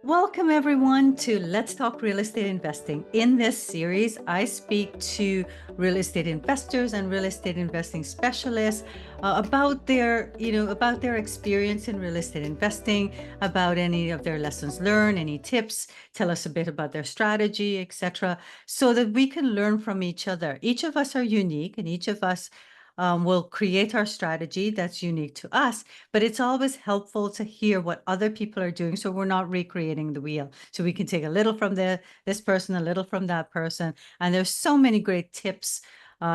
Welcome, everyone, to Let's Talk Real Estate Investing. In this series, I speak to real estate investors and real estate investing specialists about their experience in real estate investing, about any of their lessons learned, any tips, tell us a bit about their strategy, etc., so that we can learn from each other. Each of us are unique, and each of us will create our strategy that's unique to us. But it's always helpful to hear what other people are doing, so we're not recreating the wheel. So we can take a little from this person, a little from that person, and there's so many great tips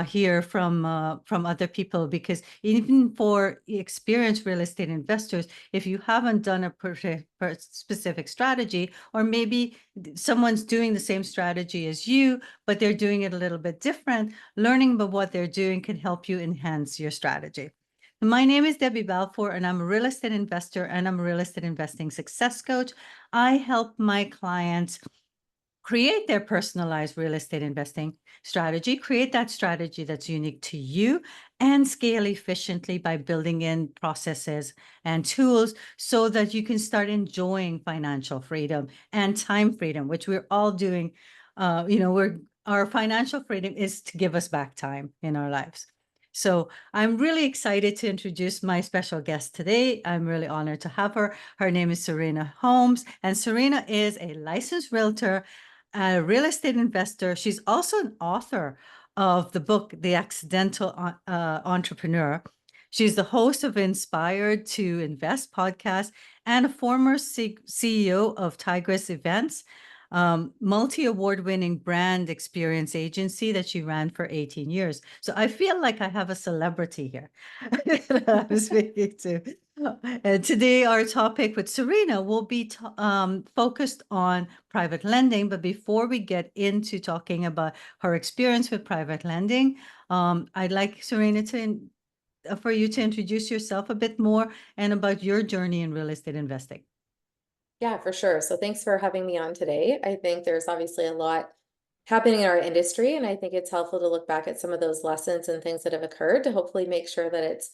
here from other people, because even for experienced real estate investors, if you haven't done a specific strategy, or maybe someone's doing the same strategy as you, but they're doing it a little bit different, learning about what they're doing can help you enhance your strategy. My name is Debbie Balfour, and I'm a real estate investor, and I'm a real estate investing success coach. I help my clients create their personalized real estate investing strategy, create that strategy that's unique to you, and scale efficiently by building in processes and tools so that you can start enjoying financial freedom and time freedom, which we're all doing. Our financial freedom is to give us back time in our lives. So I'm really excited to introduce my special guest today. I'm really honored to have her. Her name is Serena Holmes, and Serena is a licensed realtor, a real estate investor. She's also an author of the book, The Accidental Entrepreneur. She's the host of Inspired to Invest podcast and a former CEO of Tigress Events, multi-award winning brand experience agency that she ran for 18 years. So I feel like I have a celebrity here that I'm speaking to. And today, our topic with Serena will be focused on private lending. But before we get into talking about her experience with private lending, I'd like Serena for you to introduce yourself a bit more and about your journey in real estate investing. Yeah, for sure. So thanks for having me on today. I think there's obviously a lot happening in our industry, and I think it's helpful to look back at some of those lessons and things that have occurred to hopefully make sure that it's,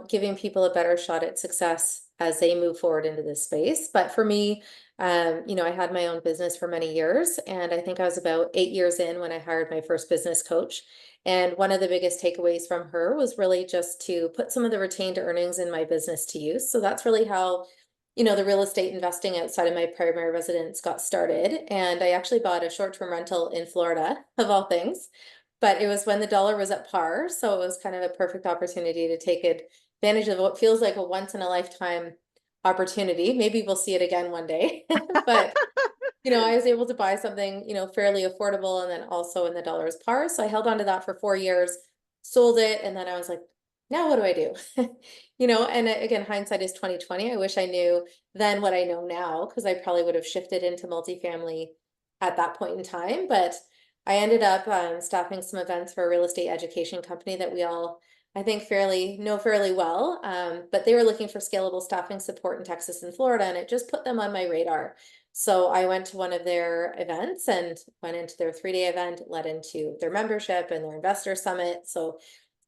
giving people a better shot at success as they move forward into this space. But for me, I had my own business for many years, and I think I was about 8 years in when I hired my first business coach. And one of the biggest takeaways from her was really just to put some of the retained earnings in my business to use. So that's really how the real estate investing outside of my primary residence got started. And I actually bought a short-term rental in Florida, of all things. But it was when the dollar was at par. So it was kind of a perfect opportunity to take advantage of what feels like a once in a lifetime opportunity. Maybe we'll see it again one day. But, I was able to buy something, fairly affordable, and then also in the dollar's par. So I held on to that for 4 years, sold it, and then I was like, now what do I do? And again, hindsight is 2020. I wish I knew then what I know now, because I probably would have shifted into multifamily at that point in time. But I ended up staffing some events for a real estate education company that we all, I think, fairly well. But they were looking for scalable staffing support in Texas and Florida, and it just put them on my radar. So I went to one of their events and went into their 3-day event, led into their membership and their investor summit. So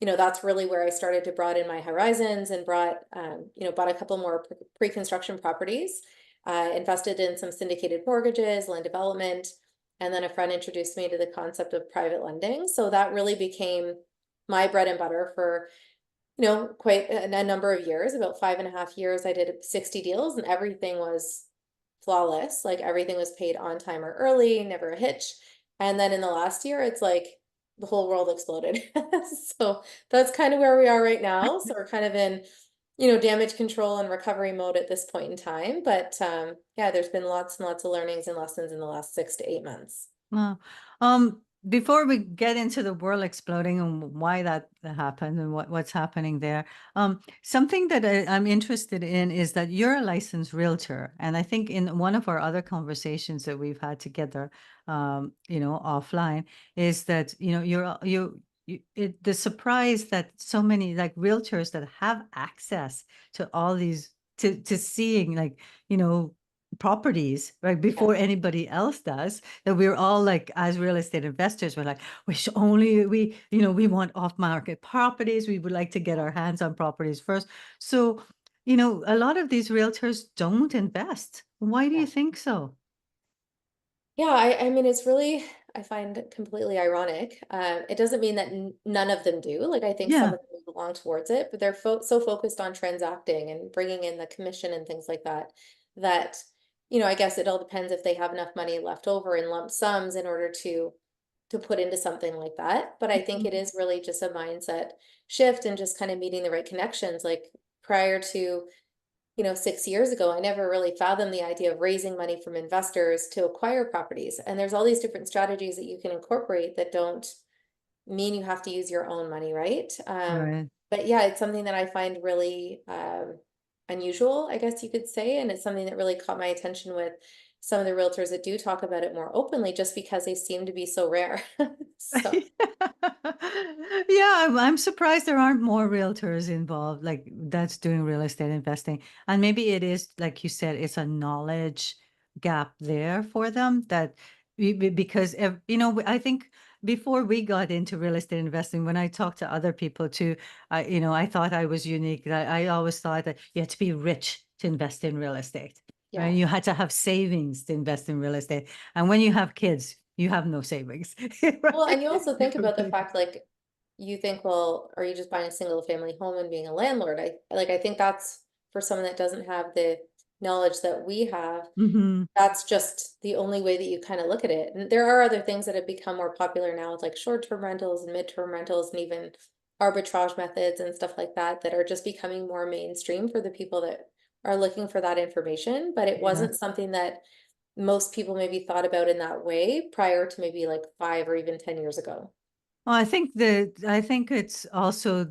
that's really where I started to broaden my horizons and bought a couple more pre-construction properties, invested in some syndicated mortgages, land development, and then a friend introduced me to the concept of private lending. So that really became my bread and butter for, quite a number of years. About 5.5 years, I did 60 deals, and everything was flawless. Like everything was paid on time or early, never a hitch. And then in the last year, it's like the whole world exploded. So that's kind of where we are right now. So we're kind of in, damage control and recovery mode at this point in time. But yeah, there's been lots and lots of learnings and lessons in the last 6 to 8 months. Well, before we get into the world exploding and why that happened and what's happening there, something that I'm interested in is that you're a licensed realtor, and I think in one of our other conversations that we've had together, offline, is that the surprise that so many like realtors that have access to all these to seeing like properties right Yeah. before anybody else does, that we're all like, as real estate investors, we're like, we want off market properties, we would like to get our hands on properties first. So a lot of these realtors don't invest. Why do Yeah. you think so? Yeah, I mean, it's really, I find it completely ironic. It doesn't mean that n none of them do. Like, I think some Yeah, of them belong towards it, but they're so focused on transacting and bringing in the commission and things like that, that, I guess it all depends if they have enough money left over in lump sums in order to put into something like that. But I think it mhm, is really just a mindset shift and just kind of meeting the right connections. Like prior to 6 years ago, I never really fathomed the idea of raising money from investors to acquire properties. And there's all these different strategies that you can incorporate that don't mean you have to use your own money, right? right. But yeah, it's something that I find really unusual, I guess you could say. And it's something that really caught my attention with some of the realtors that do talk about it more openly, just because they seem to be so rare. So, Yeah, I'm surprised there aren't more realtors involved, like that's doing real estate investing. And maybe it is, like you said, it's a knowledge gap there for them that because I think before we got into real estate investing, when I talked to other people too, I thought I was unique. That I always thought that you had to be rich to invest in real estate, right? yeah. You had to have savings to invest in real estate. And when you have kids, you have no savings, Well, and right? you also think You're about the paying. fact, like, you think, well, are you just buying a single family home and being a landlord? I think that's for someone that doesn't have the knowledge that we have, Mhm. that's just the only way that you kind of look at it. And there are other things that have become more popular now, with like short-term rentals and mid-term rentals and even arbitrage methods and stuff like that that are just becoming more mainstream for the people that are looking for that information. But it Yeah. wasn't something that most people maybe thought about in that way prior to maybe like 5 or even 10 years ago. Well, I think it's also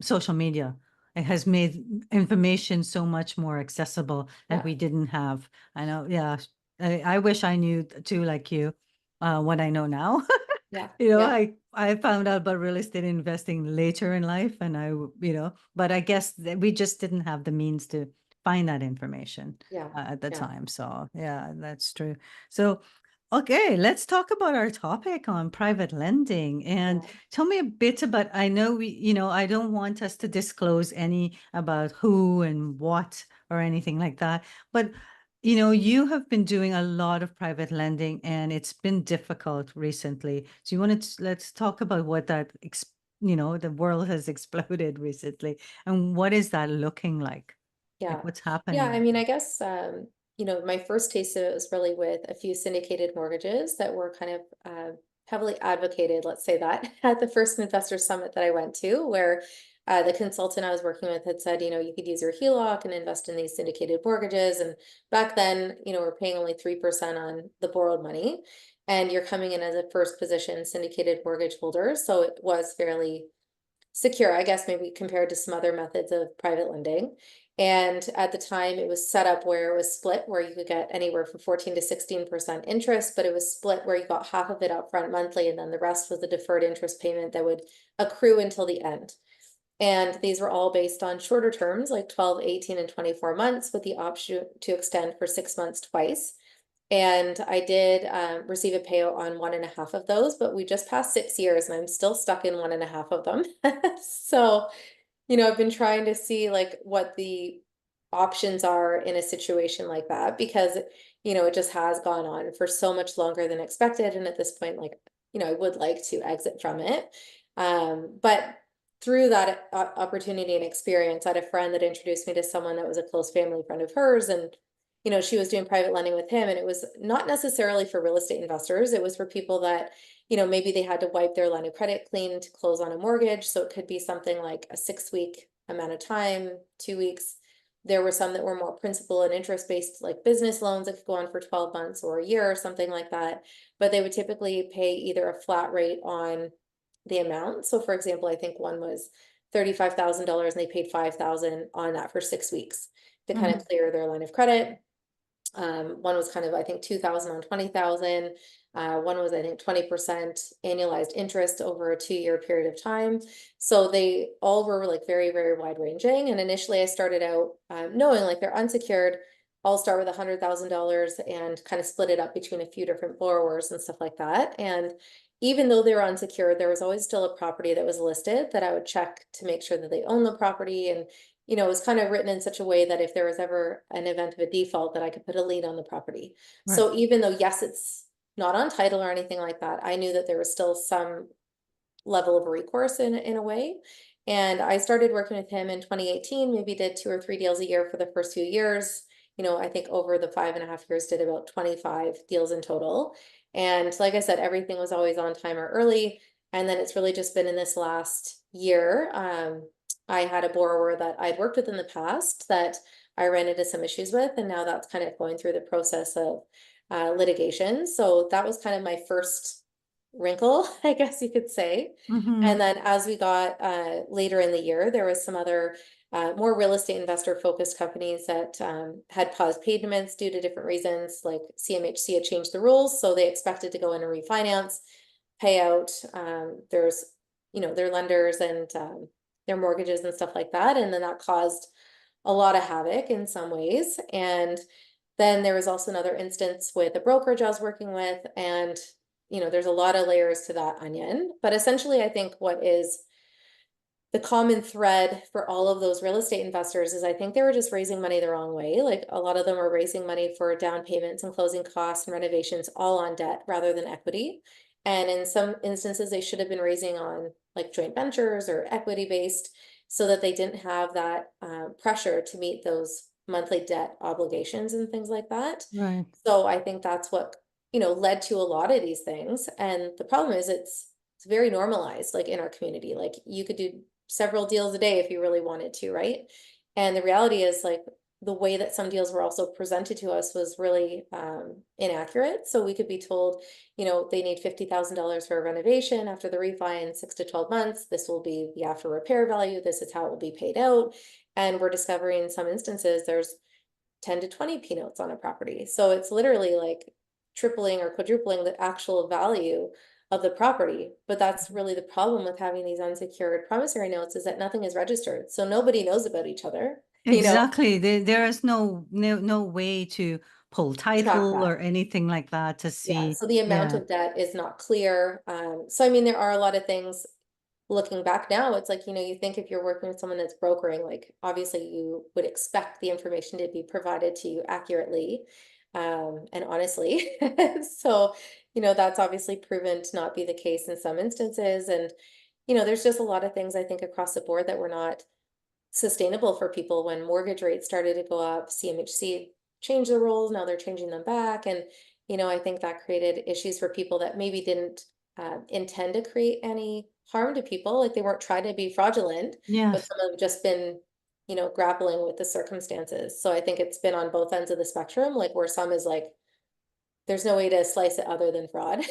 social media. It has made information so much more accessible that Yeah. we didn't have. I know, yeah. I wish I knew too, like you, what I know now. Yeah. Yeah. I found out about real estate investing later in life, and but I guess that we just didn't have the means to find that information Yeah. at the Yeah. time. So yeah, that's true. So okay, let's talk about our topic on private lending and Yeah. tell me a bit about, I know I don't want us to disclose any about who and what or anything like that, but you have been doing a lot of private lending and it's been difficult recently. So let's talk about what the world has exploded recently and what is that looking like? Yeah. Like what's Yeah, happening I out mean, there? I guess, my first taste of it was really with a few syndicated mortgages that were kind of heavily advocated, let's say that, at the first investor summit that I went to, where the consultant I was working with had said, you could use your HELOC and invest in these syndicated mortgages. And back then, we're paying only 3% on the borrowed money. And you're coming in as a first position syndicated mortgage holder. So it was fairly secure, I guess, maybe compared to some other methods of private lending. And at the time, it was set up where it was split, where you could get anywhere from 14 to 16% interest, but it was split where you got half of it upfront monthly, and then the rest was a deferred interest payment that would accrue until the end. And these were all based on shorter terms, like 12, 18, and 24 months, with the option to extend for 6 months twice. And I did receive a payout on one and a half of those, but we just passed 6 years and I'm still stuck in one and a half of them. So, I've been trying to see like what the options are in a situation like that because, it just has gone on for so much longer than expected. And at this point, like, I would like to exit from it. But through that opportunity and experience, I had a friend that introduced me to someone that was a close family friend of hers. And, she was doing private lending with him. And it was not necessarily for real estate investors, it was for people that maybe they had to wipe their line of credit clean to close on a mortgage. So it could be something like a 6 week amount of time, 2 weeks. There were some that were more principal and interest based, like business loans that could go on for 12 months or a year or something like that. But they would typically pay either a flat rate on the amount. So for example, I think one was $35,000 and they paid 5,000 on that for 6 weeks to kind Mhm. of clear their line of credit. One was kind of, I think, 2,000 on 20,000. One was, I think, 20% annualized interest over a 2 year period of time. So they all were like very, very wide ranging. And initially I started out knowing like they're unsecured. I'll start with $100,000 and kind of split it up between a few different borrowers and stuff like that. And even though they were unsecured, there was always still a property that was listed that I would check to make sure that they own the property. And it was kind of written in such a way that if there was ever an event of a default, that I could put a lien on the property. Right. So even though, yes, it's not on title or anything like that, I knew that there was still some level of recourse in a way. And I started working with him in 2018, maybe did 2 or 3 deals a year for the first few years. I think over the 5.5 years did about 25 deals in total. And like I said, everything was always on time or early. And then it's really just been in this last year. I had a borrower that I'd worked with in the past that I ran into some issues with, and now that's kind of going through the process of litigation. So that was kind of my first wrinkle, I guess you could say. Mm-hmm. And then as we got later in the year, there was some other more real estate investor focused companies that had paused payments due to different reasons, like CMHC had changed the rules, so they expected to go in and refinance, pay out there's their lenders and their mortgages and stuff like that, and then that caused a lot of havoc in some ways. And then there was also another instance with a brokerage I was working with, and there's a lot of layers to that onion. But essentially, I think what is the common thread for all of those real estate investors is I think they were just raising money the wrong way. Like a lot of them were raising money for down payments and closing costs and renovations all on debt rather than equity. And in some instances, they should have been raising on like joint ventures or equity based so that they didn't have that pressure to meet those monthly debt obligations and things like that. Right. So I think that's what, led to a lot of these things. And the problem is it's very normalized, like in our community. Like you could do several deals a day if you really wanted to, right? And the reality is like the way that some deals were also presented to us was really inaccurate. So we could be told, they need $50,000 for a renovation after the refi in 6 to 12 months. This will be the after repair value. This is how it will be paid out. And we're discovering in some instances there's 10 to 20 P notes on a property. So it's literally like tripling or quadrupling the actual value of the property. But that's really the problem with having these unsecured promissory notes, is that nothing is registered. So nobody knows about each other, Exactly. There is no way to pull track title that. or anything like that to Yeah. see. So the amount Yeah. of debt is not clear. So I mean, there are a lot of things looking back now. It's like, you think if you're working with someone that's brokering, like obviously you would expect the information to be provided to you accurately, and honestly. So, that's obviously proven to not be the case in some instances. And, there's just a lot of things I think across the board that were not sustainable for people. When mortgage rates started to go up, CMHC changed the rules, now they're changing them back. And, I think that created issues for people that maybe didn't intend to create any harm to people. Like they weren't trying to be fraudulent, but Yes. some have just been, grappling with the circumstances. So I think it's been on both ends of the spectrum, like where some is like, there's no way to slice it other than fraud.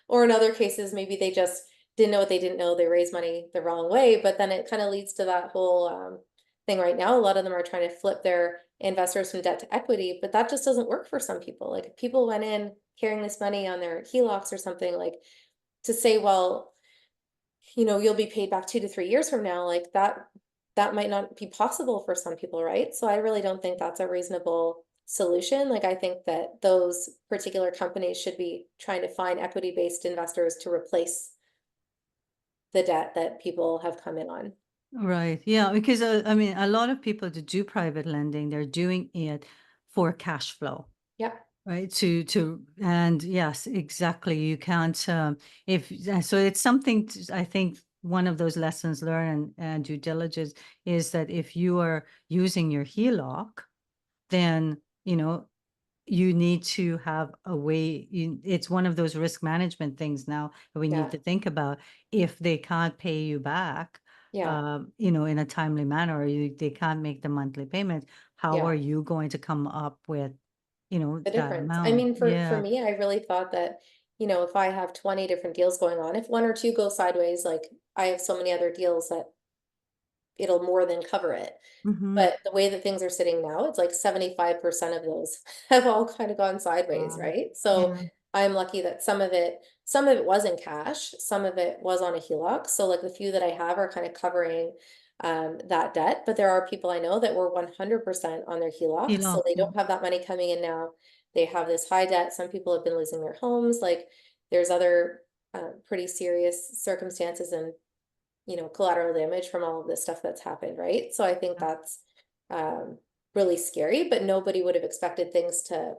Or in other cases, maybe they just didn't know what they didn't know. They raised money the wrong way, but then it kind of leads to that whole thing right now. A lot of them are trying to flip their investors from debt to equity, but that just doesn't work for some people. Like if people went in carrying this money on their HELOCs or something, like to say, well, you'll be paid back 2 to 3 years from now, like that might not be possible for some people, right? So I really don't think that's a reasonable solution. Like I think that those particular companies should be trying to find equity-based investors to replace the debt that people have come in on. Right. Yeah. Because I mean, a lot of people that do private lending, they're doing it for cash flow. Yep. Right, and yes, exactly, you can't, if so it's something I think one of those lessons learned and due diligence is that if you are using your HELOC, then, you need to have a way, it's one of those risk management things now that we need Yeah. to think about. If they can't pay you back, Yeah. in a timely manner, or they can't make the monthly payments, how are Yeah. you going to come up with, The that difference. I amount? mean, for Yeah. me, I really thought that, if I have 20 different deals going on, if one or two go sideways, like I have so many other deals that it'll more than cover it. Mhm. But the way that things are sitting now, it's like 75% of those have all kind of gone sideways, Wow. right? So Yeah. I'm lucky that some of it was in cash, some of it was on a HELOC. So like the few that I have are kind of covering that debt. But there are people I know that were 100% on their HELOC, so HELOC, they yeah. don't have that money coming in now. They have this high debt. Some people have been losing their homes. Like there's other pretty serious circumstances and collateral damage from all of this stuff that's happened, right? So I think that's um, really scary, but nobody would have expected things to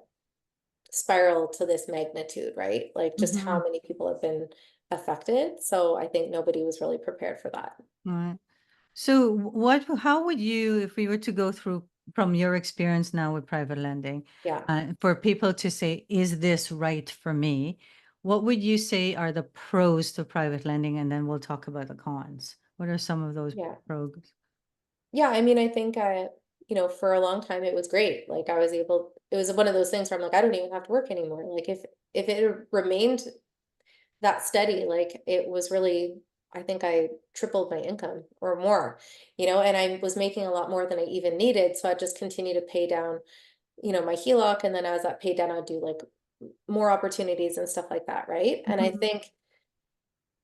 spiral to this magnitude, right? Like just how Mm-hmm. many people have been affected. So I think nobody was really prepared for that. Right. So how would you, if we were to go through from your experience now with private lending, Yeah. for people to say, is this right for me? What would you say are the pros to private lending? And then we'll talk about the cons. What are some of those Yeah. pros? Yeah. I mean, I think for a long time it was great. Like it was one of those things where I'm like, I don't even have to work anymore. Like if it remained that steady, like it was really, I think I tripled my income or more, and I was making a lot more than I even needed. So I just continue to pay down, my HELOC. And then as that paid down, I'd do like more opportunities and stuff like that. Right. And I Mhm. think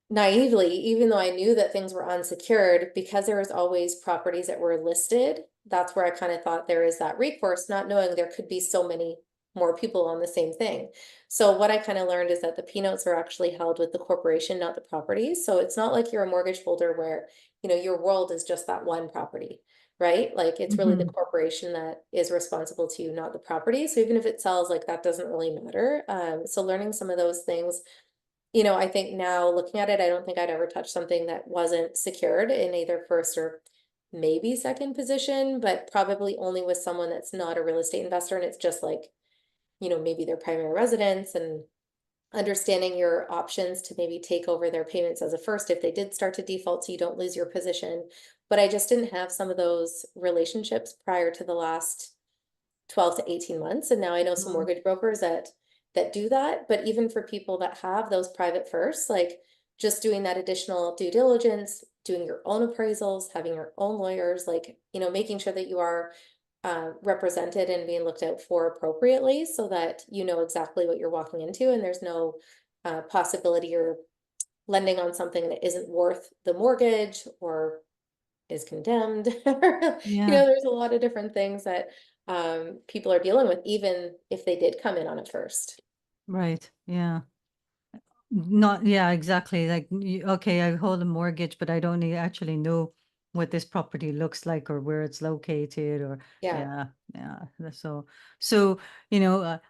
naively, even though I knew that things were unsecured, because there was always properties that were listed, that's where I kind of thought there is that recourse, not knowing there could be so many more people on the same thing. So what I kind of learned is that the P notes are actually held with the corporation, not the properties. So it's not like you're a mortgage holder where, your world is just that one property, right? Like it's really the Mhm. corporation that is responsible to you, not the property. So even if it sells, like that doesn't really matter. So learning some of those things, I think now looking at it, I don't think I'd ever touch something that wasn't secured in either first or maybe second position, but probably only with someone that's not a real estate investor. And it's just like, maybe their primary residence, and understanding your options to maybe take over their payments as a first if they did start to default so you don't lose your position. But I just didn't have some of those relationships prior to the last 12 to 18 months. And now I know some Mhm. mortgage brokers that do that. But even for people that have those private firsts, like just doing that additional due diligence, doing your own appraisals, having your own lawyers, like, making sure that you are represented and being looked out for appropriately so that you know exactly what you're walking into, and there's no possibility you're lending on something that isn't worth the mortgage or is condemned. Yeah, There's a lot of different things that people are dealing with, even if they did come in on it first. right. Yeah. Not, yeah, exactly. Like, okay, I hold a mortgage, but I don't actually know what this property looks like or where it's located or, Yeah, yeah, yeah. So,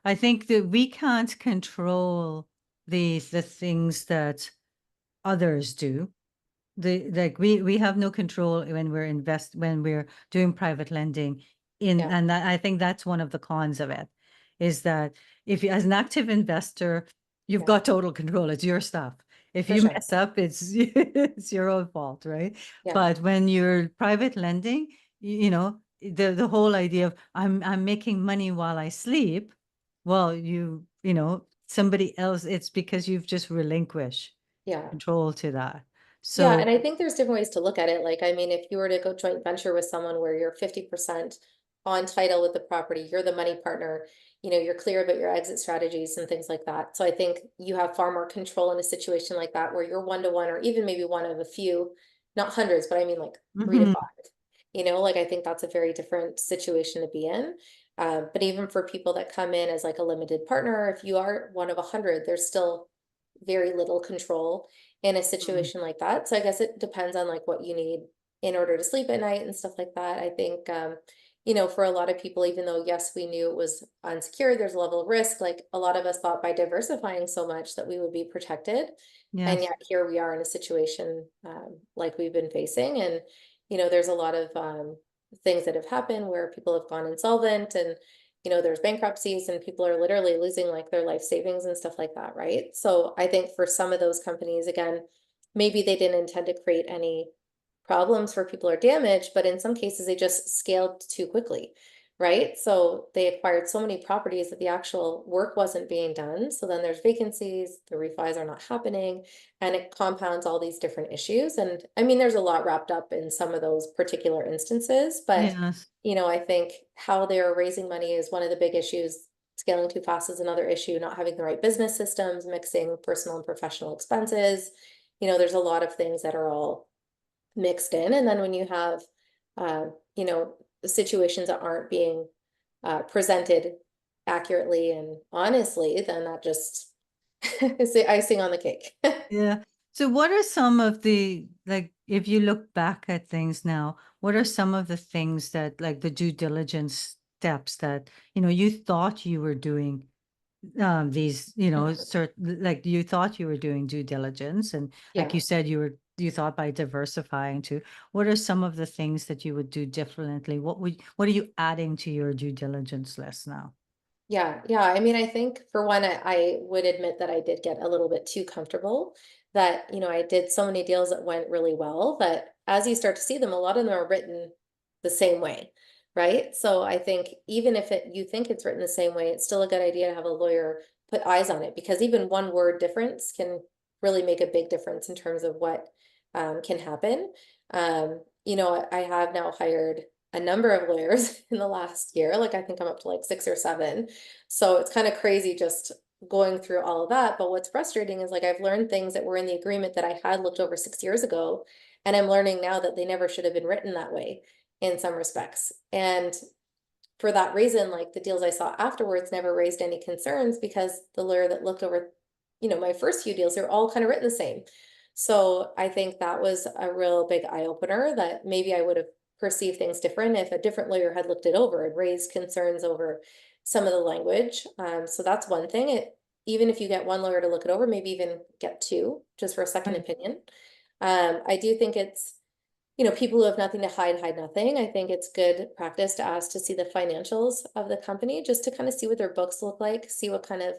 I think that we can't control the things that others do. We have no control when when we're doing private lending in, yeah, and I think that's one of the cons of it, is that if you, as an active investor, you've yeah, got total control. It's your stuff. If for you sure. mess up, it's your own fault, right? Yeah, But when you're private lending, the whole idea of I'm making money while I sleep, well, somebody else, it's because you've just relinquished yeah. control to that. Yeah, So and I think there's different ways to look at it. Like, I mean, if you were to go joint venture with someone where you're 50% on title with the property, you're the money partner, you're clear about your exit strategies and things like that. So I think you have far more control in a situation like that where you're one to one, or even maybe one of a few, not hundreds, but I mean like 3 to 5. mhm. Like I think that's a very different situation to be in. But even for people that come in as like a limited partner, if you are one of 100, there's still very little control in a Mhm. situation like that. So I guess it depends on like what you need in order to sleep at night and stuff like that. I think, for a lot of people, even though, yes, we knew it was unsecured, there's a level of risk. Like a lot of us thought by diversifying so much that we would be protected. And Yes. yet here we are in a situation like we've been facing. And, there's a lot of things that have happened where people have gone insolvent, and there's bankruptcies and people are literally losing like their life savings and stuff like that, right? So I think for some of those companies, again, maybe they didn't intend to create any problems for people or damage, but in some cases they just scaled too quickly, right? So they acquired so many properties that the actual work wasn't being done. So then there's vacancies, the refis are not happening, and it compounds all these different issues. And I mean, there's a lot wrapped up in some of those particular instances, but Yes. I think how they're raising money is one of the big issues. Scaling too fast is another issue, not having the right business systems, mixing personal and professional expenses. There's a lot of things that are all mixed in. And then when you have, uh, situations that aren't being presented accurately and honestly, then that just is the icing on the cake. Yeah. So what are some of the, like, if you look back at things now, what are some of the things that, like the due diligence steps that, you thought you were doing, these, like you thought you were doing due diligence, and like Yeah. you said, you thought by diversifying to, what are some of the things that you would do differently? What are you adding to your due diligence list now? Yeah, yeah. I mean, I think for one, I would admit that I did get a little bit too comfortable. That, I did so many deals that went really well that as you start to see them, a lot of them are written the same way, right? So I think even if you think it's written the same way, it's still a good idea to have a lawyer put eyes on it, because even one word difference can really make a big difference in terms of what can happen. I have now hired a number of lawyers in the last year. Like I think I'm up to like 6 or 7. So it's kind of crazy just going through all of that. But what's frustrating is like I've learned things that were in the agreement that I had looked over 6 years ago. And I'm learning now that they never should have been written that way in some respects. And for that reason, like the deals I saw afterwards never raised any concerns, because the lawyer that looked over, my first few deals, they're all kind of written the same. So I think that was a real big eye opener, that maybe I would have perceived things different if a different lawyer had looked it over and raised concerns over some of the language. So that's one thing. Even if you get one lawyer to look it over, maybe even get two just for a second Right. opinion. I do think it's, people who have nothing to hide, hide nothing. I think it's good practice to ask to see the financials of the company, just to kind of see what their books look like, see what kind of,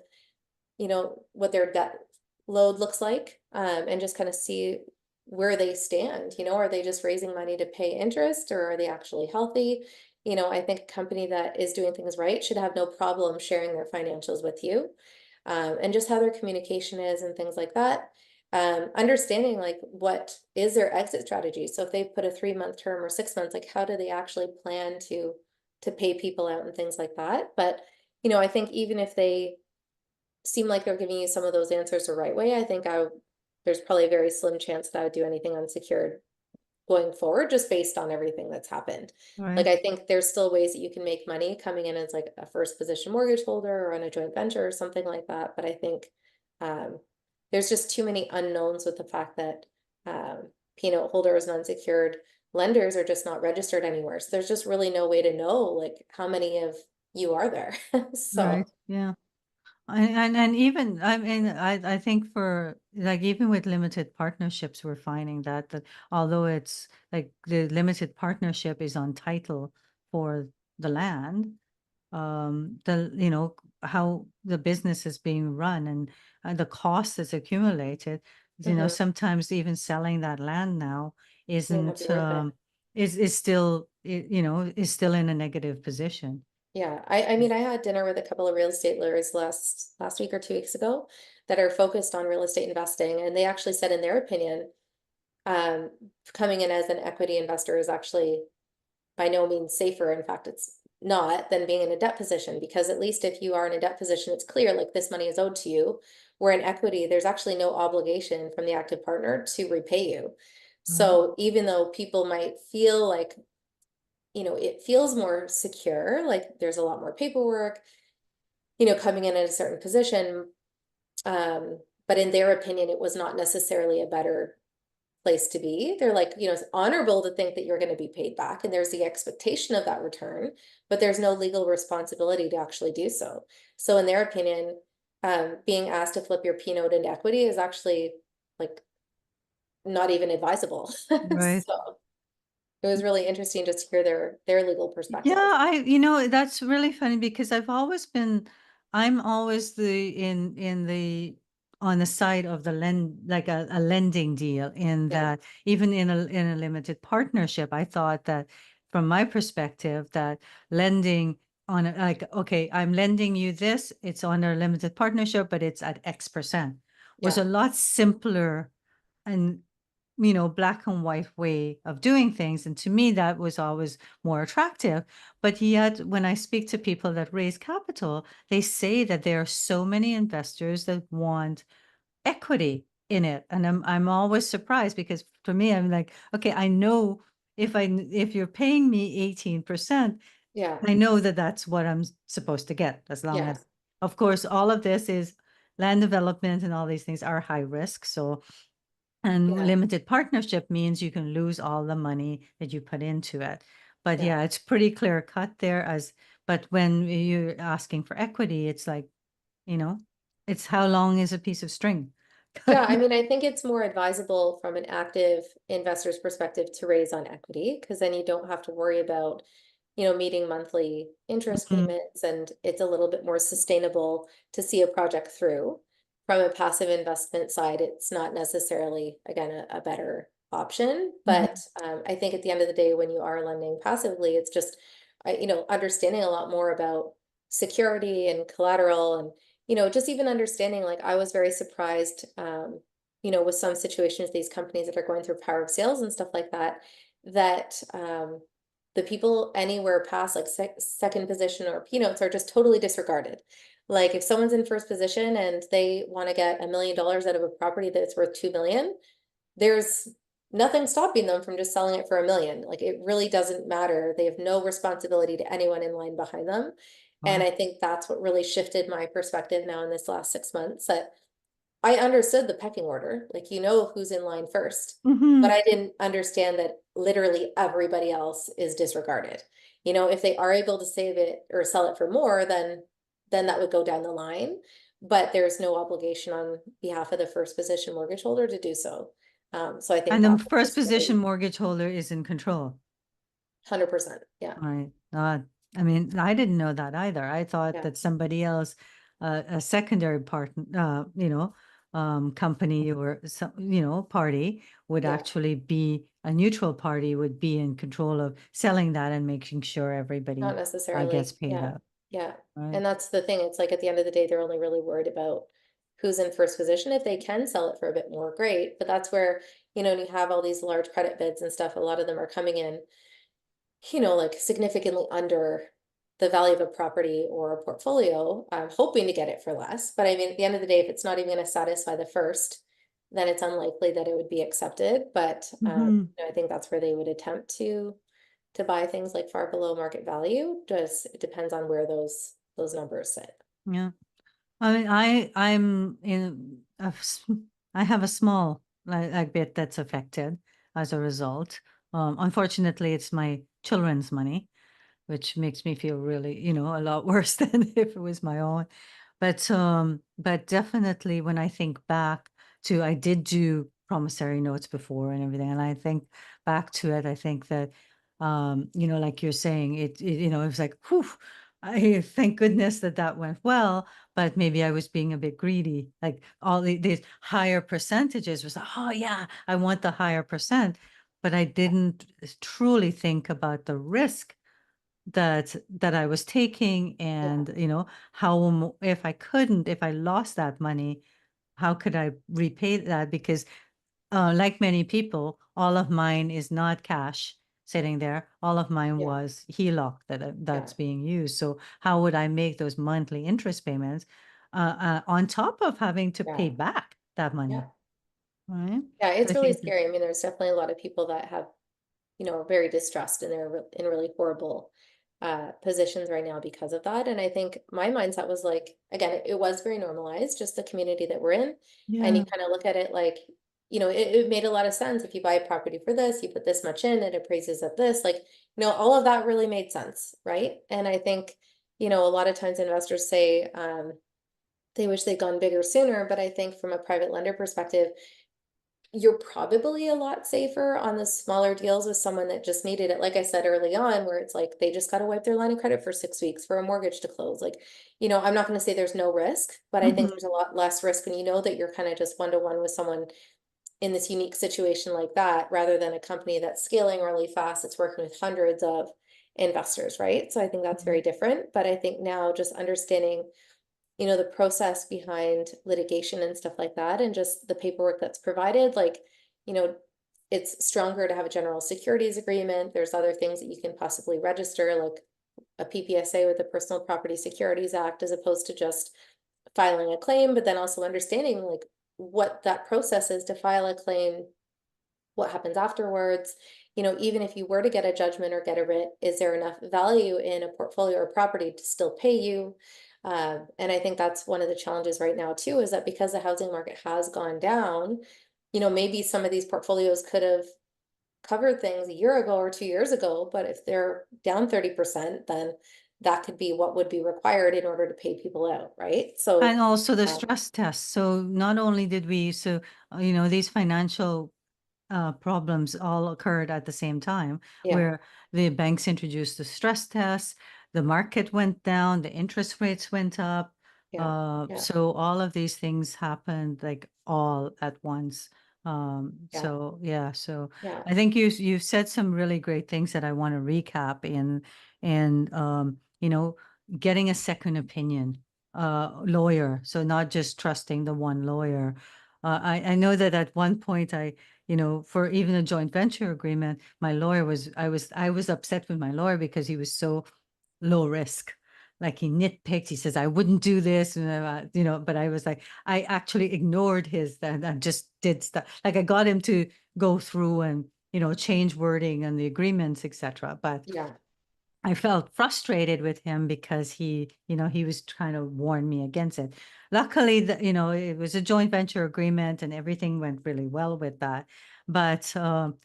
what their debt load looks like, and just kind of see where they stand. Are they just raising money to pay interest, or are they actually healthy? I think a company that is doing things right should have no problem sharing their financials with you, and just how their communication is and things like that. Understanding like what is their exit strategy. So if they put a 3-month term or 6 months, like how do they actually plan to pay people out and things like that. But I think even if they seem like they're giving you some of those answers the right way, I think there's probably a very slim chance that I would do anything unsecured going forward, just based on everything that's happened. Like Right. I think there's still ways that you can make money coming in as like a first position mortgage holder or on a joint venture or something like that. But I think um, there's just too many unknowns with the fact that P note holders and unsecured lenders are just not registered anywhere. So there's just really no way to know like how many of you are there. Right. So Yeah. And even, I mean, I think for like, even with limited partnerships, we're finding that although it's like the limited partnership is on title for the land, how the business is being run, and the cost is accumulated, mhm, sometimes even selling that land now may not be isn't, worth it. is still, is still in a negative position. Yeah, I mean, I had dinner with a couple of real estate lawyers last week or 2 weeks ago that are focused on real estate investing, and they actually said in their opinion, um, coming in as an equity investor is actually by no means safer. In fact, it's not, than being in a debt position, because at least if you are in a debt position, it's clear like this money is owed to you. Where in equity, there's actually no obligation from the active partner to repay you. Right. So even though people might feel like, it feels more secure, like there's a lot more paperwork, coming in at a certain position. But in their opinion, it was not necessarily a better place to be. They're like, it's honorable to think that you're going to be paid back, and there's the expectation of that return, but there's no legal responsibility to actually do so. So in their opinion, being asked to flip your P note into equity is actually like not even advisable. Right. So it was really interesting just to hear their legal Yeah, perspective. that's really funny because I'm always on the side of the like a lending deal, in Yeah, that even in a limited partnership, I thought that from my perspective, that lending like, okay, I'm lending you this, it's on a limited partnership, but it's at X%, was a yeah, lot simpler and, black and white way of doing things. And to me, that was always more attractive. But yet, when I speak to people that raise capital, they say that there are so many investors that want equity in it. And I'm always surprised, because for me, I'm like, okay, I know if you're paying me 18%, yeah, I know that that's what I'm supposed to get, as long yeah, as, of course, all of this is land development and all these things are high risk. So And Yeah, limited partnership means you can lose all the money that you put into it. But yeah. yeah, it's pretty clear cut there but when you're asking for equity, it's like, you know, it's how long is a piece of string? Yeah, I mean, I think it's more advisable from an active investor's perspective to raise on equity, because then you don't have to worry about, meeting monthly interest Mhm, payments, and it's a little bit more sustainable to see a project through. From a passive investment side, it's not necessarily, again, a better option, but mhm. I think at the end of the day, when you are lending passively, it's just, understanding a lot more about security and collateral, and just even understanding, like, I was very surprised, with some situations, these companies that are going through power of sales and stuff like that, that the people anywhere past like second position or peanuts are just totally disregarded. Like if someone's in first position and they want to get $1 million out of a property that's worth 2 million, there's nothing stopping them from just selling it for 1 million. Like it really doesn't matter. They have no responsibility to anyone in line behind them. And Wow. I think that's what really shifted my perspective now in this last 6 months, that I understood the pecking order, like who's in line first, but Mhm. I didn't understand that literally everybody else is disregarded. If they are able to save it or sell it for more, then that would go down the line, but there's no obligation on behalf of the first position mortgage holder to do so. So I think And the that first was position really mortgage holder is in control. 100%. Yeah. Right. I mean, I didn't know that either. I thought Yeah. that somebody else, a secondary company or some, party would Yeah. actually be a neutral party would be in control of selling that and making sure Not everybody gets necessarily. paid Yeah. out. Yeah. Right. And that's the thing. It's like at the end of the day, they're only really worried about who's in first position. If they can sell it for a bit more, great. But that's where, when you have all these large credit bids and stuff, a lot of them are coming in, like significantly under the value of a property or a portfolio, hoping to get it for less. But I mean, at the end of the day, if it's not even going to satisfy the first, then it's unlikely that it would be accepted. But Hmm. I think that's where they would attempt to buy things like far below market value. Just it depends on where those numbers sit. Yeah. I mean, I'm in I have a small like bit that's affected as a result. Unfortunately, it's my children's money, which makes me feel really, a lot worse than if it was my own. But definitely when I think back to I did do promissory notes before and everything, and I think back to it, I think that like you're saying, it was like, whew, I thank goodness that that went well, but maybe I was being a bit greedy. Like all these higher percentages was like, oh yeah, I want the higher percent, but I didn't truly think about the risk that I was taking Yeah, and, how if I lost that money, how could I repay that? Because, like many people, all of mine is not cash sitting there. All of mine yeah, was HELOC yeah, that's being used. So how would I make those monthly interest payments, on top of having to pay yeah, back that money, yeah. right? Yeah, So I it's really think scary. I mean, there's definitely a lot of people that have, are very distressed, and they're in really horrible positions right now because of that. And I think my mindset was like, again, it was very normalized, just the community that we're in. And you yeah. kind of look at it like, it made a lot of sense. If you buy a property for this, you put this much in, it appraises at this, like, all of that really made sense, right? And I think, a lot of times investors say they wish they'd gone bigger sooner, but I think from a private lender perspective, you're probably a lot safer on the smaller deals with someone that just needed it. Like I said early on, where it's like they just got to wipe their line of credit for 6 weeks for a mortgage to close. Like, I'm not going to say there's no risk, but I think Mhm. there's a lot less risk when you know that you're kind of just one-to-one with someone in this unique situation like that, rather than a company that's scaling really fast. It's working with hundreds of investors, right? So I think that's very different. But I think now just understanding the process behind litigation and stuff like that, and just the paperwork that's provided, like, you know, it's stronger to have a general securities agreement. There's other things that you can possibly register, like a PPSA with the Personal Property Securities Act, as opposed to just filing a claim, but then also understanding like what that process is to file a claim, what happens afterwards. Even if you were to get a judgment or get a writ, is there enough value in a portfolio or property to still pay you? And I think that's one of the challenges right now too, is that because the housing market has gone down, maybe some of these portfolios could have covered things a year ago or 2 years ago, but if they're down 30%, then that could be what would be required in order to pay people out, right? So, And also the um, stress test. So not only did we, you know, these financial problems all occurred at the same time, yeah, where the banks introduced the stress tests, the market went down, the interest rates went up. yeah, yeah, So all of these things happened like all at once. yeah, So yeah, so yeah, I think you've said some really great things that I want to recap in, and you know, getting a second opinion, lawyer. So not just trusting the one lawyer. I know that at one point you know, for even a joint venture agreement, my lawyer was, I was upset with my lawyer because he was so low risk. Like he nitpicked, he says, I wouldn't do this, and you know, but I was like, I actually ignored his, and just did stuff. Like I got him to go through and, you know, change wording and the agreements, etc. But yeah, I felt frustrated with him because he, you know, he was trying to warn me against it. Luckily, you know, it was a joint venture agreement and everything went really well with that. But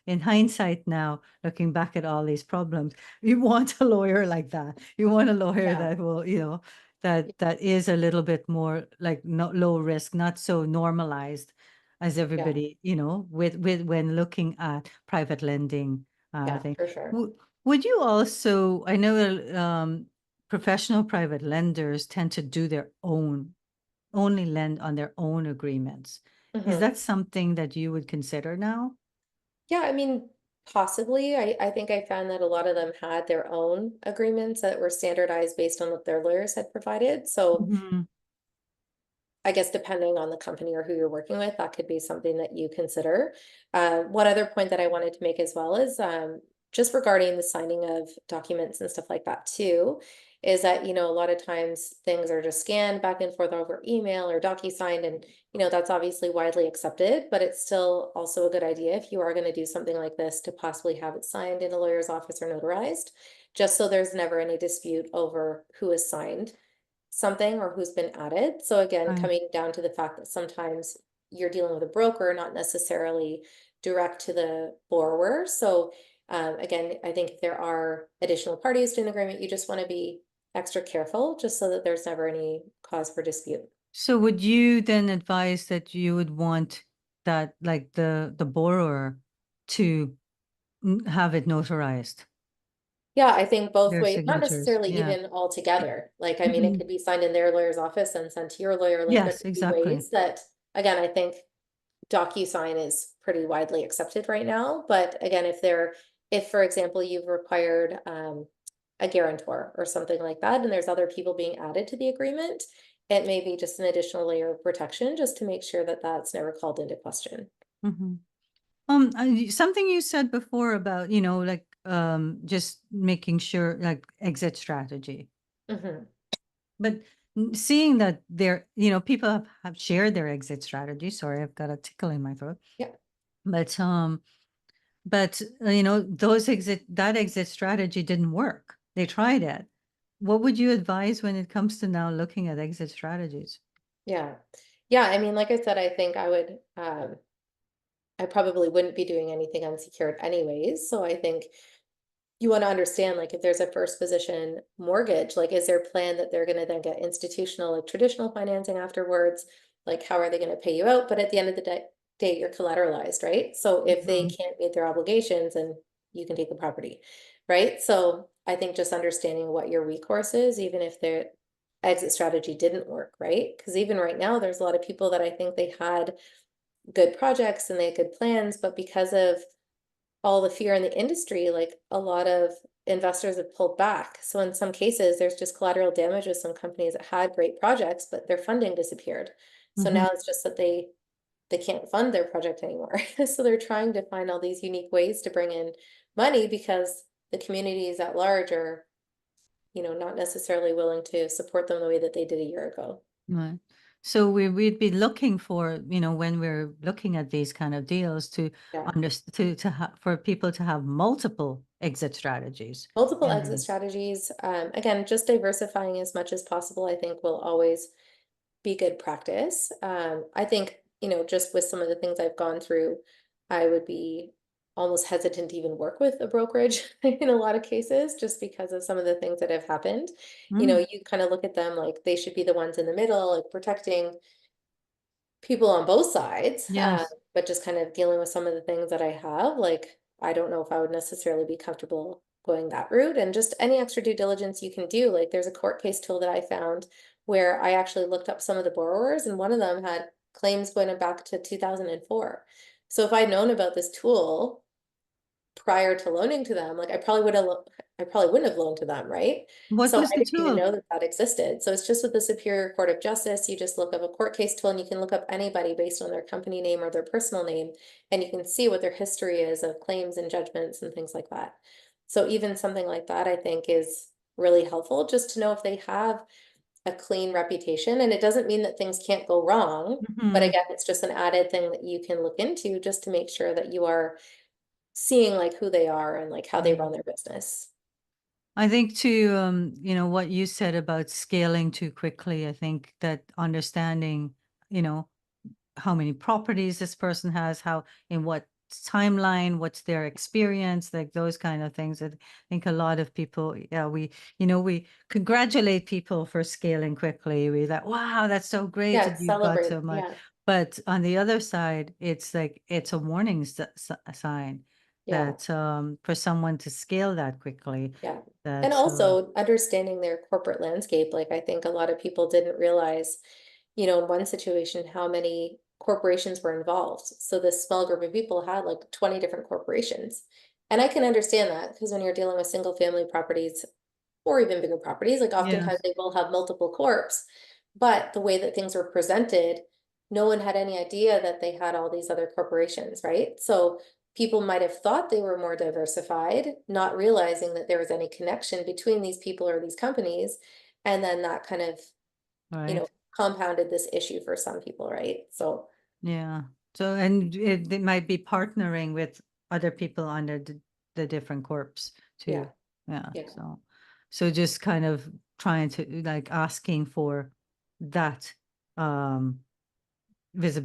in hindsight now, looking back at all these problems, you want a lawyer like that. You want a lawyer yeah, that will, you know, that is a little bit more like not low risk, not so normalized as yeah, everybody, you know, with when looking at private lending yeah, thing. for sure. Would you also, I know professional private lenders tend to do their own, only lend on their own agreements. Is Hmm. that something that you would consider now? Yeah, I mean, possibly. I think I found that a lot of them had their own agreements that were standardized based on what their lawyers had provided. So Mhm. I guess depending on the company or who you're working with, that could be something that you consider. One other point that I wanted to make as well is just regarding the signing of documents and stuff like that too, is that, a lot of times things are just scanned back and forth over email or DocuSign, and, that's obviously widely accepted, but it's still also a good idea if you are going to do something like this to possibly have it signed in a lawyer's office or notarized, just so there's never any dispute over who has signed something or who's been added. So again, Right. coming down to the fact that sometimes you're dealing with a broker, not necessarily direct to the borrower. So again, I think if there are additional parties to an agreement, you just want to be extra careful just so that there's never any cause for dispute. So would you then advise that you would want that, like the borrower to have it notarized, Yeah, I think both their ways, not signatures? necessarily Yeah. even all together. Like, I mean, it Mhm. could be signed in their lawyer's office and sent to your lawyer. Like, there Yes, could be exactly. ways that, again, I think DocuSign is pretty widely accepted right now. But again, if for example, you've required a guarantor or something like that, and there's other people being added to the agreement, it may be just an additional layer of protection just to make sure that that's never called into question. Mhm. Something you said before about, you know, like just making sure, like exit strategy. Hmm. But seeing that there, you know, people have shared their exit strategy. Sorry, I've got a tickle in my throat. Yeah, But you know, that exit strategy didn't work. They tried it. What would you advise when it comes to now looking at exit strategies? yeah, yeah. I mean, like I said, I think I probably wouldn't be doing anything unsecured anyways. So I think you want to understand, like, if there's a first position mortgage, like, is their plan that they're going to then get institutional, like traditional financing afterwards? Like, how are they going to pay you out? But at the end of the day, you're collateralized, right? So if they Mhm. can't meet their obligations, and you can take the property, right? So I think just understanding what your recourse is, even if their exit strategy didn't work, right? Because even right now, there's a lot of people that I think they had good projects and they had good plans, but because of all the fear in the industry, like a lot of investors have pulled back. So in some cases, there's just collateral damage with some companies that had great projects, but their funding disappeared. So Mhm. now it's just that they can't fund their project anymore. So they're trying to find all these unique ways to bring in money because the communities at large are, not necessarily willing to support them the way that they did a year ago. Right. So we'd be looking for, you know, when we're looking at these kind of deals to Yeah. for people to have multiple exit strategies. Multiple And exit then, strategies. Again, just diversifying as much as possible, I think will always be good practice. I think just with some of the things I've gone through, I would be almost hesitant to even work with a brokerage in a lot of cases, just because of some of the things that have happened. Mm, You kind of look at them like they should be the ones in the middle, like protecting people on both sides, yes. but just kind of dealing with some of the things that I have, like, I don't know if I would necessarily be comfortable going that route. And just any extra due diligence you can do, like there's a court case tool that I found where I actually looked up some of the borrowers, and one of them had claims going back to 2004. So if I'd known about this tool prior to loaning to them, like I probably wouldn't have loaned to them, right? What So was I the didn't even tool? know that that existed. So it's just with the Superior Court of Justice, you just look up a court case tool and you can look up anybody based on their company name or their personal name, and you can see what their history is of claims and judgments and things like that. So even something like that, I think, is really helpful just to know if they have a clean reputation. And it doesn't mean that things can't go wrong, but Mhm. again, it's just an added thing that you can look into just to make sure that you are seeing like who they are and like how they Yeah. run their business. I think too, what you said about scaling too quickly, I think that understanding, you know, how many properties this person has, how, in what timeline, what's their experience, like those kind of things. I think a lot of people, yeah, we congratulate people for scaling quickly. We like, wow, that's so great Yeah, that you've got celebrate. so much. Yeah, But on the other side, it's like it's a warning sign yeah, that for someone to scale that quickly, yeah. And that's also understanding their corporate landscape. Like I think a lot of people didn't realize, in one situation, how many corporations were involved. So this small group of people had like 20 different corporations. And I can understand that because when you're dealing with single family properties or even bigger properties, like oftentimes yes, they will have multiple corps. But the way that things were presented, no one had any idea that they had all these other corporations, right? So people might have thought they were more diversified, not realizing that there was any connection between these people or these companies. And then that kind of, you know, right. compounded this issue for some people, right? So Yeah. So, and it might be partnering with other people under the different corps yeah, too. Yeah. yeah. So just kind of trying to like asking for that um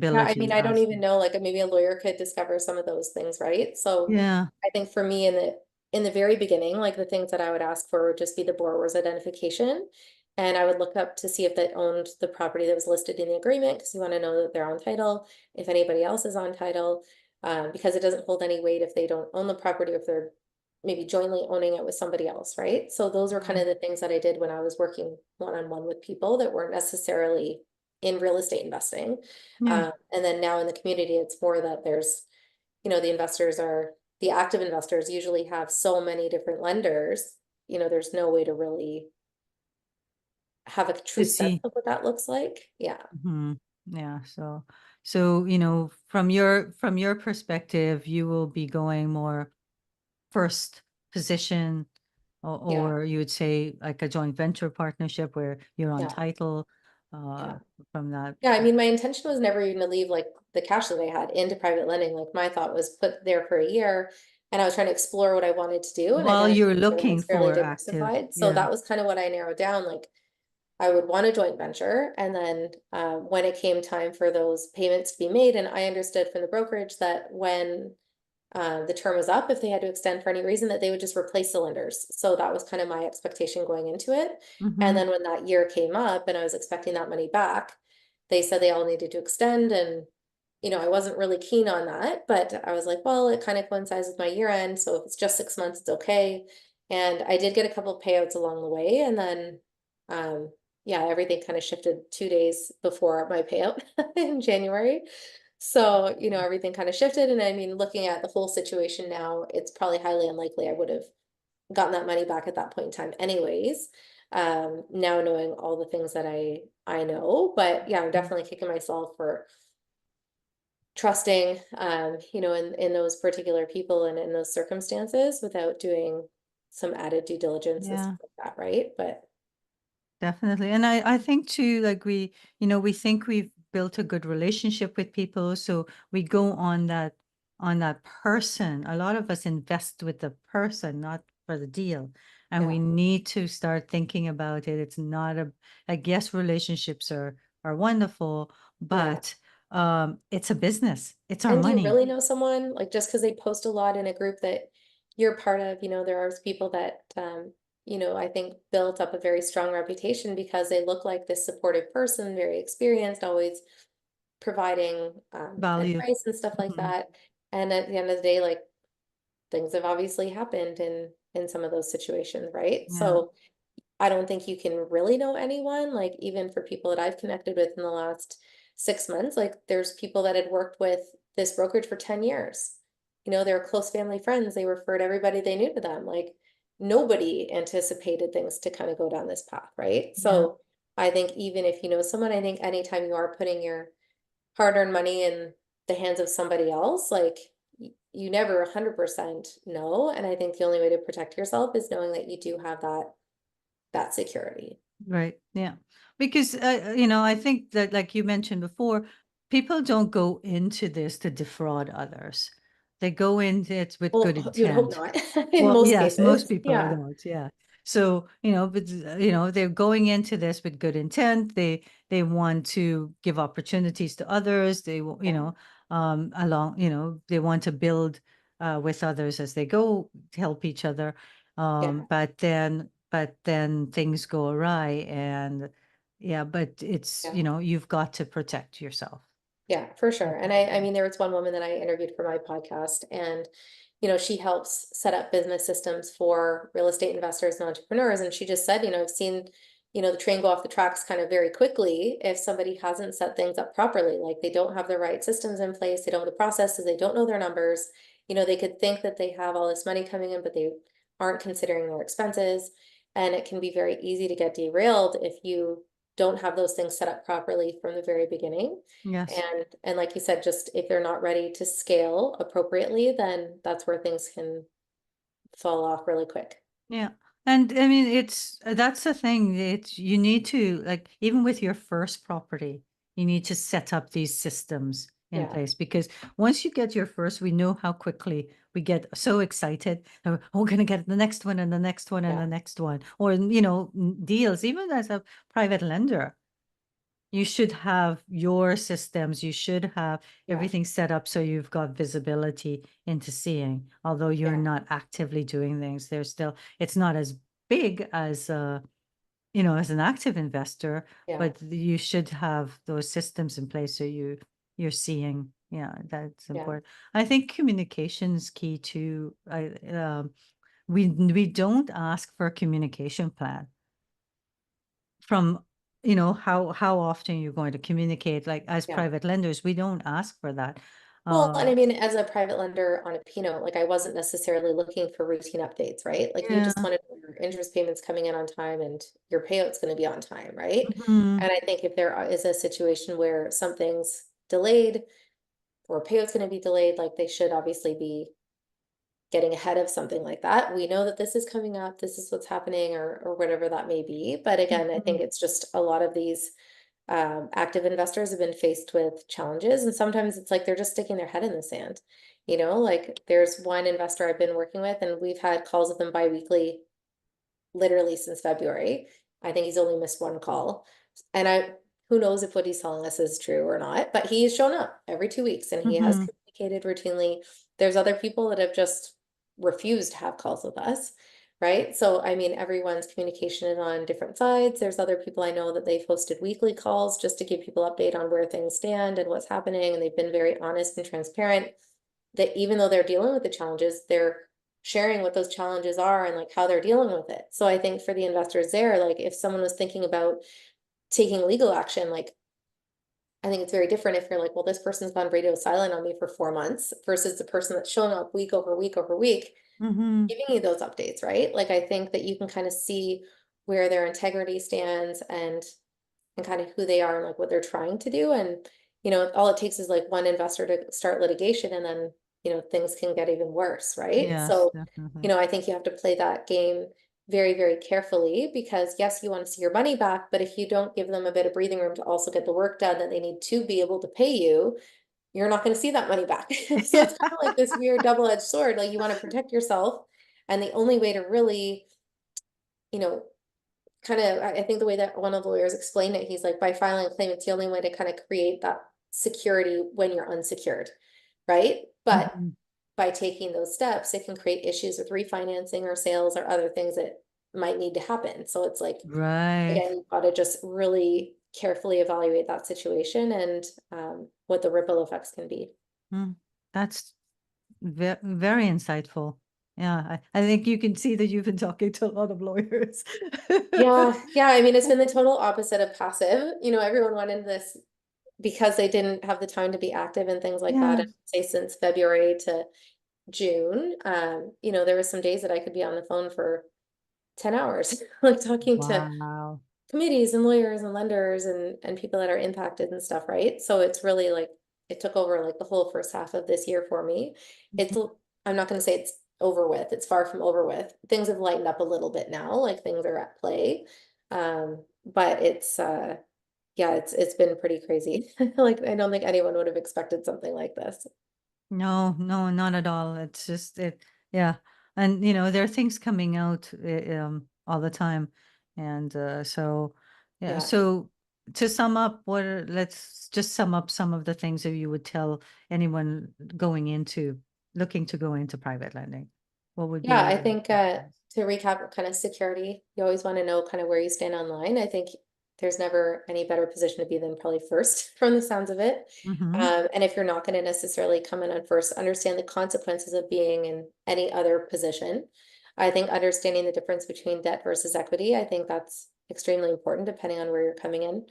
Yeah, I visibility mean, I don't as even know, like maybe a lawyer could discover some of those things, right? So yeah. I think for me in the very beginning, like the things that I would ask for would just be the borrower's identification. And I would look up to see if they owned the property that was listed in the agreement, because you want to know that they're on title, if anybody else is on title, because it doesn't hold any weight if they don't own the property, or if they're maybe jointly owning it with somebody else, right? So those were kind Mhm. of the things that I did when I was working one-on-one with people that weren't necessarily in real estate investing. Yeah. And then now in the community, it's more that there's, the active investors usually have so many different lenders, there's no way to really have a To true sense see. of what that looks like. Yeah, Mhm. Yeah. So, from your perspective, you will be going more first position, yeah, or you would say like a joint venture partnership where you're on yeah, title yeah. from that. Yeah, I mean, my intention was never even to leave like the cash that I had into private lending. Like my thought was put there for a year, and I was trying to explore what I wanted to do. And While again, you're it looking was fairly for active, diversified. So yeah. that was kind of what I narrowed down. Like I would want a joint venture. And then when it came time for those payments to be made, and I understood from the brokerage that when the term was up, if they had to extend for any reason, that they would just replace the lenders. So that was kind of my expectation going into it. And Mm-hmm. then when that year came up and I was expecting that money back, they said they all needed to extend. And, I wasn't really keen on that, but I was like, well, it kind of coincides with my year end. So if it's just 6 months, it's okay. And I did get a couple of payouts along the way. And then, um, yeah, everything kind of shifted 2 days before my payout in January. So, everything kind of shifted. And I mean, looking at the whole situation now, it's probably highly unlikely I would have gotten that money back at that point in time anyways. Now knowing all the things that I know, but yeah, I'm definitely kicking myself for trusting, in those particular people and in those circumstances without doing some added due diligence and stuff Yeah. like that, right? But Definitely. And I think too, like we think we've built a good relationship with people. So we go on that person. A lot of us invest with the person, not for the deal. And yeah, we need to start thinking about it. It's not a, like, yes, relationships are wonderful, yeah, but it's a business. It's our And do you money. really know someone, like just because they post a lot in a group that you're part of, there are people that, I think built up a very strong reputation because they look like this supportive person, very experienced, always providing Value. advice and stuff like Mhm. that. And at the end of the day, like things have obviously happened in some of those situations, right? Yeah. So I don't think you can really know anyone, like even for people that I've connected with in the last 6 months, like there's people that had worked with this brokerage for 10 years. They're close family friends. They referred everybody they knew to them. Like nobody anticipated things to kind of go down this path, right? Yeah. So I think even if you know someone, I think anytime you are putting your hard-earned money in the hands of somebody else, like you never 100% know. And I think the only way to protect yourself is knowing that you do have that security. Right. Yeah. Because, I think that, like you mentioned before, people don't go into this to defraud others. They go into it with good Well, you'd hope intent. not in Well, most yes, most cases. people Yeah, don't, yeah. So, but they're going into this with good intent. They want to give opportunities to others. yeah, they want to build with others as they go, to help each other. yeah, But then things go awry, and yeah, but it's, yeah. you've got to protect yourself Yeah, for sure. at the And end of I the day. mean, there was one woman that I interviewed for my podcast, and she helps set up business systems for real estate investors and entrepreneurs. And she just said, I've seen, the train go off the tracks kind of very quickly if somebody hasn't set things up properly. Like they don't have the right systems in place, they don't know the processes, they don't know their numbers. They could think that they have all this money coming in, but they aren't considering their expenses. And it can be very easy to get derailed if you don't have those things set up properly from the very beginning. Yes. And like you said, just if they're not ready to scale appropriately, then that's where things can fall off really quick. Yeah. And I mean, that's the thing. It's you need to, like, even with your first property, you need to set up these systems in Yeah, place, because once you get your first, we know how quickly we get so excited. We're going to get the next one and the next one and yeah, the next one, or, deals, even as a private lender. You should have your systems, you should have yeah, everything set up so you've got visibility into seeing. Although you're yeah, not actively doing things, there's still, it's not as big as as an active investor, yeah, but you should have those systems in place so you're seeing. Yeah, that's yeah. important. I think communication is key too. We don't ask for a communication plan from, how often you're going to communicate, like as Yeah. private lenders, we don't ask for that. Well, and uh I mean, as a private lender on a P note, like I wasn't necessarily looking for routine updates, right? Like you just yeah. wanted your interest payments coming in on time and your payout's going to be on time, right? Mhm. And I think if is a situation where something's delayed or a payout's going to be delayed, like they should obviously be getting ahead of something like that. We know that this is coming up, this is what's happening, or whatever that may be. But again, I think Mhm. it's just a lot of these active investors have been faced with challenges, and sometimes it's like they're just sticking their head in the sand. Like there's one investor I've been working with, and we've had calls with him biweekly literally since February. I think he's only missed one call. And who knows if what he's telling us is true or not, but he's shown up every 2 weeks and he has Mhm. communicated routinely. There's other people that have just refused to have calls with us, right? So, I mean, everyone's communication is on different sides. There's other people I know that they've hosted weekly calls just to give people update on where things stand and what's happening. And they've been very honest and transparent that even though they're dealing with the challenges, they're sharing what those challenges are and like how they're dealing with it. So I think for the investors there, like if someone was thinking about taking legal action, like I think it's very different if you're like, well, this person's gone radio silent on me for 4 months versus the person that's showing up week over week over week, Mhm. giving you those updates, right? Like I think that you can kind of see where their integrity stands and kind of who they are and like what they're trying to do. And, all it takes is like one investor to start litigation and then, things can get even worse, right? Yes, So, definitely. I think you have to play that game very, very carefully because yes, you want to see your money back, but if you don't give them a bit of breathing room to also get the work done that they need to be able to pay you, you're not going to see that money back. So it's Yeah. kind of like this weird double-edged sword. Like you want to protect yourself. And the only way to really, you know, kind of, I think the way that one of the lawyers explained it, he's like, by filing a claim, it's the only way to kind of create that security when you're unsecured, right? But Mhm. by taking those steps, it can create issues with refinancing or sales or other things that might need to happen. So it's like, Right. again, you've got to just really carefully evaluate that situation and what the ripple effects can be. Mm. That's very insightful. Yeah, I think you can see that you've been talking to a lot of lawyers. Yeah, yeah. I mean, it's been the total opposite of passive. Everyone went into this because they didn't have the time to be active and things like that. Yeah. And say since February to June, there was some days that I could be on the phone for 10 hours, like talking to Wow. committees and lawyers and lenders and people that are impacted and stuff, right? So it's really like it took over like the whole first half of this year for me. It's I'm not going to say it's over with. It's far from over with. Things have lightened up a little bit now, like things are at play. But it's yeah, it's been pretty crazy. Like I don't think anyone would have expected something like this. No, no, not at all. It's just yeah. And there are things coming out all the time. And so yeah, Yeah. so to sum up, let's just sum up some of the things that you would tell anyone looking to go into private lending. What would be Yeah, I your think advice? to recap kind of security, you always want to know kind of where you stand online. I think there's never any better position to be than probably first from the sounds of it. Mm-hmm. And if you're not going to necessarily come in on first, understand the consequences of being in any other position. I think understanding the difference between debt versus equity, I think that's extremely important depending on where you're coming in.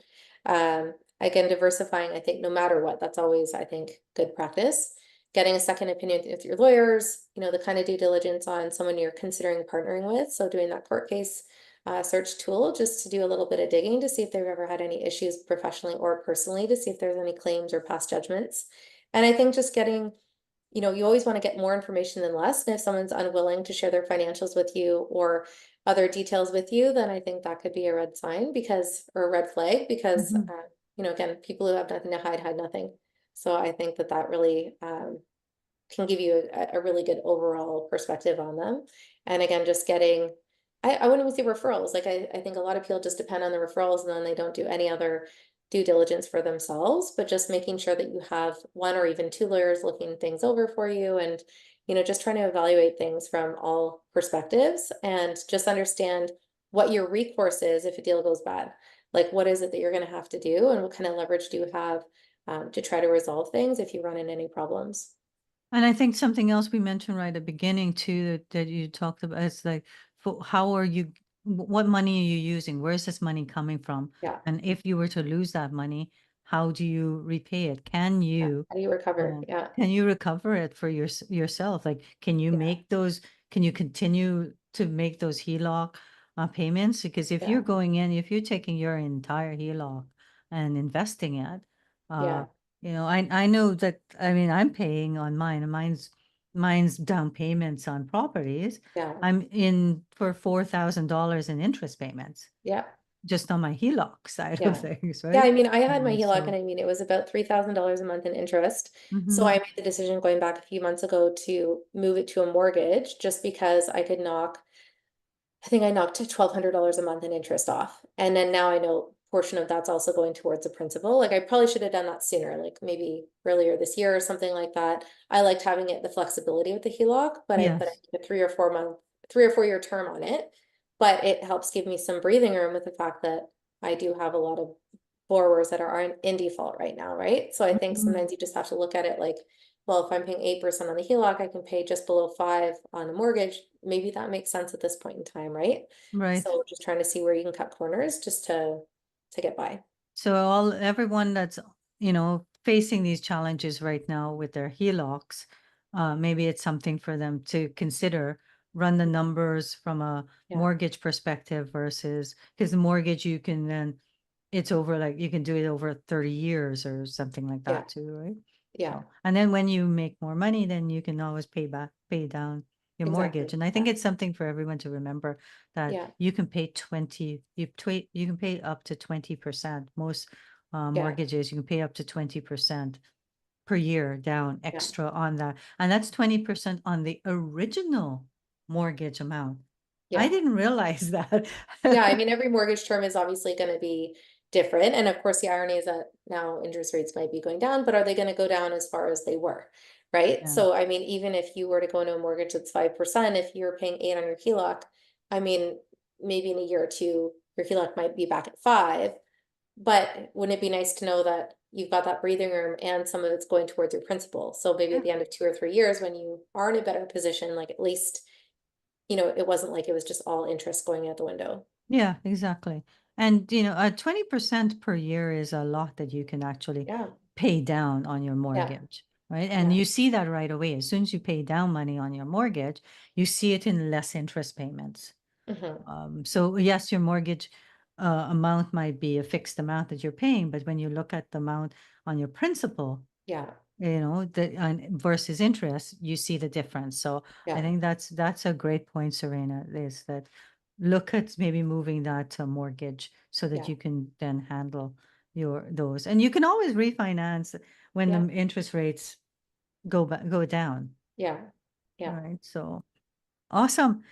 Again, diversifying, I think no matter what, that's always, I think, good practice. Getting a second opinion with your lawyers, the kind of due diligence on someone you're considering partnering with. So doing that court case search tool just to do a little bit of digging to see if they've ever had any issues professionally or personally, to see if there's any claims or past judgments. And I think just getting, you always want to get more information than less. And if someone's unwilling to share their financials with you or other details with you, then I think that could be a red sign or a red flag because, Mm-hmm. again, people who have nothing to hide nothing. So I think that really can give you a really good overall perspective on them. And again, just getting, I wouldn't even say referrals. Like I think a lot of people just depend on the referrals and then they don't do any other due diligence for themselves, but just making sure that you have one or even two lawyers looking things over for you and, just trying to evaluate things from all perspectives and just understand what your recourse is if a deal goes bad. Like, what is it that you're going to have to do and what kind of leverage do you have to try to resolve things if you run into any problems? And I think something else we mentioned right at the beginning too that you talked about is like, how are you, what money are you using? Where is this money coming from? Yeah. And if you were to lose that money, how do you repay it? Yeah. How do you recover? Um, Yeah. can you recover it for yourself? Like, Yeah. can you continue to make those HELOC payments? Because Yeah. if you're taking your entire HELOC and investing it, uh, Yeah. I know that, I mean, I'm paying on mine and mine's down payments on properties. Yeah. I'm in for $4,000 in interest payments Yeah. just on my HELOC side of Yeah. things, Yeah. right? I mean, I had my HELOC and So, I mean, it was about $3,000 a month in interest. So I mhm. made the decision going back a few months ago to move it to a mortgage just because I think I knocked $1,200 a month in interest off. And then now I know portion of that's also going towards a principal. Like I probably should have done that sooner, like maybe earlier this year or something like that. I liked having the flexibility with the HELOC, but I put Yes. a 3 or 4 year term on it. But it helps give me some breathing room with the fact that I do have a lot of borrowers that are in default right now, right? So I think Mhm. sometimes you just have to look at it like, well, if I'm paying 8% on the HELOC, I can pay just below 5 on the mortgage. Maybe that makes sense at this point in time, right? Right. So we're just trying to see where you can cut corners just to get by. So everyone that's, facing these challenges right now with their HELOCs, maybe it's something for them to consider, run the numbers from a Yeah, mortgage perspective versus, because the mortgage you can then, it's over, like you can do it over 30 years or something like yeah, that too, right? yeah, So, and then when you make more money, then you can always pay down your exactly. mortgage. And I think Yeah, it's something for everyone to remember that yeah, you can pay up to 20%. Most yeah, mortgages, you can pay up to 20% per year down yeah, extra on that. And that's 20% on the original mortgage amount. I yeah. didn't realize that. Yeah, I mean, every mortgage term is obviously going to be different. And of course, the irony is that now interest rates might be going down, but are they going to go down as far as they were? Right. Yeah. So, I mean, even if you were to go into a mortgage that's 5%, if you're paying 8 on your HELOC, I mean, maybe in a year or two, your HELOC might be back at 5. But wouldn't it be nice to know that you've got that breathing room and some of it's going towards your principal? So maybe at Yeah. the end of 2 or 3 years, when you are in a better position, like at least, it wasn't like it was just all interest going out the window. Yeah, exactly. And 20% per year is a lot that you can actually Yeah. pay down on your Yeah. mortgage, right? And Yeah. you see that right away. As soon as you pay down money on your mortgage, you see it in less interest payments. Hmm. So yes, your mortgage amount might be a fixed amount that you're paying, but when you look at the amount on your principal, Yeah. versus interest, you see the difference. So I Yeah. think that's a great point, Serena, is that look at maybe moving that to mortgage so that Yeah. you can then handle your those. And you can always refinance when Yeah. the interest rates go down. Yeah. All Yeah. right. So awesome.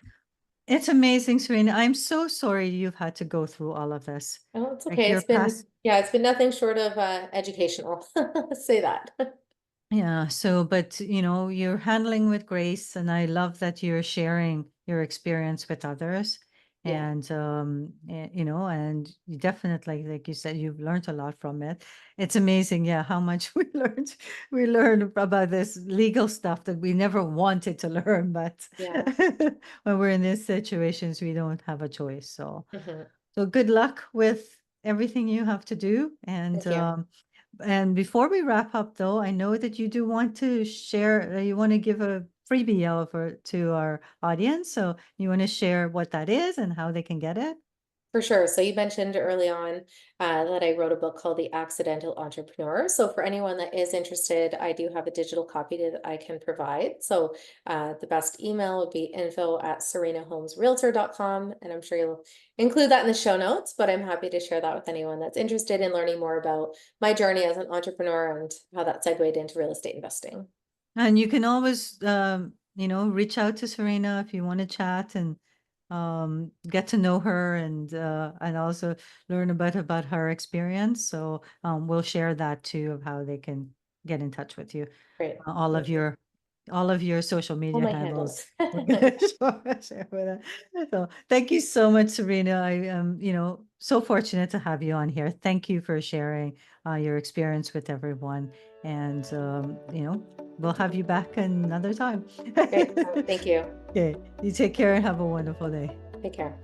It's amazing, Serena. I'm so sorry you've had to go through all of this. Oh, it's Like okay. your past. It's been nothing short of educational. Let's say that. Yeah, so but you're handling with grace, and I love that you're sharing your experience with others. Yeah. And and you definitely, like you said, you've learned a lot from it. It's amazing, yeah, how much we learned about this legal stuff that we never wanted to learn, but Yeah. when we're in these situations, we don't have a choice. Hmm. So good luck with everything you have to do. Thank you. And before we wrap up, though, I know that you do want to share, you want to give a freebie over to our audience. So you want to share what that is and how they can get it? For sure. So you mentioned early on that I wrote a book called The Accidental Entrepreneur. So for anyone that is interested, I do have a digital copy that I can provide. So the best email would be info@serenaholmesrealtor.com. And I'm sure you'll include that in the show notes, but I'm happy to share that with anyone that's interested in learning more about my journey as an entrepreneur and how that segued into real estate investing. And you can always, reach out to Serena if you want to chat and get to know her and also learn about her experience. So we'll share that too of how they can get in touch with you. Great. All of Thank you. your social All media my handles. handles. We're gonna share with that. So thank you so much, Serena. I am, so fortunate to have you on here. Thank you for sharing your experience with everyone. And we'll have you back another time. Great. Thank you. Okay, you take care and have a wonderful day. Take care.